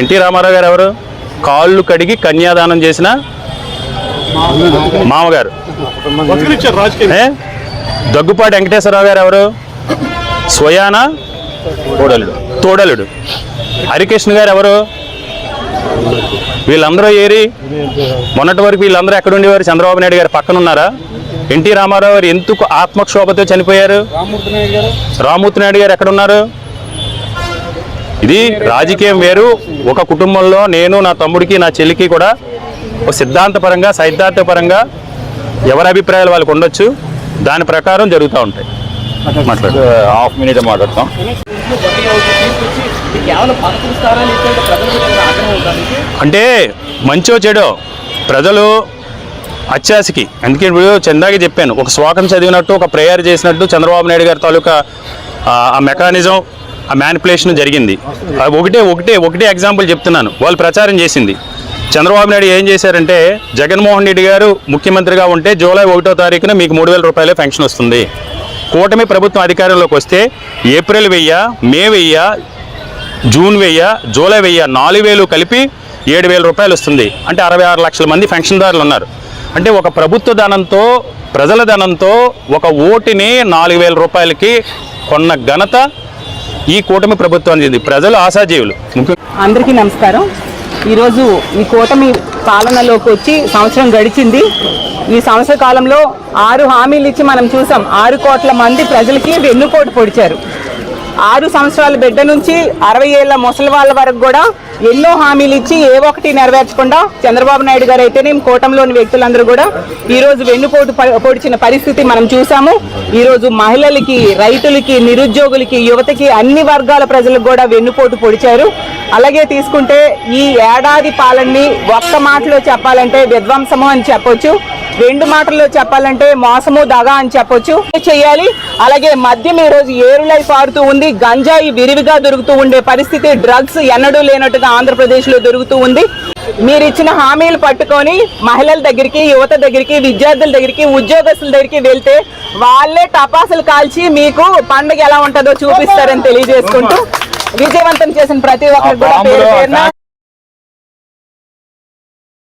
NT Ramarao గారు ఎవరు? కాళ్ళు కడిగి కన్యాదానం చేసిన మామగారు. దగ్గుపాటి వెంకటేశ్వరరావు గారు ఎవరు? స్వయాన తోడలుడు. హరికృష్ణ గారు ఎవరు? వీళ్ళందరూ ఏరి మొన్నటి వరకు వీళ్ళందరూ ఎక్కడుండేవారు? చంద్రబాబు నాయుడు గారు పక్కన ఉన్నారా? ఎన్టీ రామారావు గారు ఎందుకు ఆత్మక్షోభతో చనిపోయారు? రామ్మూర్తి నాయుడు గారు ఎక్కడున్నారు? ఇది రాజకీయం వేరు. ఒక కుటుంబంలో నేను, నా తమ్ముడికి, నా చెల్లికి కూడా ఒక సిద్ధాంతపరంగా సైద్ధాంతపరంగా ఎవరి అభిప్రాయాలు వాళ్ళకు ఉండొచ్చు. దాని ప్రకారం జరుగుతూ ఉంటాయి. హాఫ్ మినిట్ మాట్లాడతాం. అంటే మంచో చెడో ప్రజలు అత్యాశకి, అందుకే ఇప్పుడు చందాకి చెప్పాను, ఒక శ్లోకం చదివినట్టు, ఒక ప్రేయర్ చేసినట్టు చంద్రబాబు నాయుడు గారి తాలూకా ఆ మెకానిజం, ఆ మ్యానిపులేషన్ జరిగింది. ఒకటే ఎగ్జాంపుల్ చెప్తున్నాను. వాళ్ళు ప్రచారం చేసింది. చంద్రబాబు నాయుడు ఏం చేశారంటే, జగన్మోహన్ రెడ్డి గారు ముఖ్యమంత్రిగా ఉంటే జూలై 1వ తారీఖున మీకు 3,000 రూపాయలే పెన్షన్ వస్తుంది. కూటమి ప్రభుత్వం అధికారంలోకి వస్తే ఏప్రిల్ 1000, మే 1000, జూన్ 1000, జూలై 1000, 4,000 కలిపి 7,000 రూపాయలు వస్తుంది. అంటే 66 లక్షల మంది పెన్షన్దారులు ఉన్నారు. అంటే ఒక ప్రభుత్వ ధనంతో, ప్రజల ధనంతో ఒక ఓటుని 4,000 రూపాయలకి కొన్న ఘనత ఈ కూటమి ప్రభుత్వానికి. ప్రజలు ఆశాజీవులు. అందరికీ నమస్కారం. ఈరోజు ఈ కూటమి పాలనలోకి వచ్చి సంవత్సరం గడిచింది. ఈ సంవత్సర కాలంలో 6 హామీలు ఇచ్చి మనం చూసాం. 6 కోట్ల మంది ప్రజలకి వెన్నుపోటు పొడిచారు. 6 సంవత్సరాల బిడ్డ నుంచి 60 ఏళ్ల ముసలి వాళ్ళ వరకు కూడా ఎన్నో హామీలు ఇచ్చి ఏ ఒక్కటి నెరవేర్చకుండా చంద్రబాబు నాయుడు గారు అయితేనే కూటమిలోని వ్యక్తులందరూ కూడా ఈరోజు వెన్నుపోటు పొడిచిన పరిస్థితి మనం చూసాము. ఈరోజు మహిళలకి, రైతులకి, నిరుద్యోగులకి, యువతకి, అన్ని వర్గాల ప్రజలకు కూడా వెన్నుపోటు పొడిచారు. అలాగే తీసుకుంటే ఈ ఏడాది పాలనని ఒక్క మాటలో చెప్పాలంటే విధ్వంసము అని చెప్పొచ్చు. 2 మాటల్లో చెప్పాలంటే మోసము, దగా అని చెప్పొచ్చు. చేయాలి. అలాగే మద్యం ఈరోజు ఏరులై పారుతూ ఉంది. గంజాయి విరివిగా దొరుకుతూ ఉండే పరిస్థితి, డ్రగ్స్ ఎన్నడూ లేనట్టుగా ఆంధ్రప్రదేశ్లో దొరుకుతూ ఉంది. మీరు ఇచ్చిన హామీలు పట్టుకొని మహిళల దగ్గరికి, యువత దగ్గరికి, విద్యార్థుల దగ్గరికి, ఉద్యోగస్తుల దగ్గరికి వెళ్తే వాళ్ళే టపాసులు కాల్చి మీకు పండుగ ఎలా ఉంటుందో చూపిస్తారని తెలియజేసుకుంటూ విజయవంతం చేసిన ప్రతి ఒక్కరికి కూడా పేరు పేరున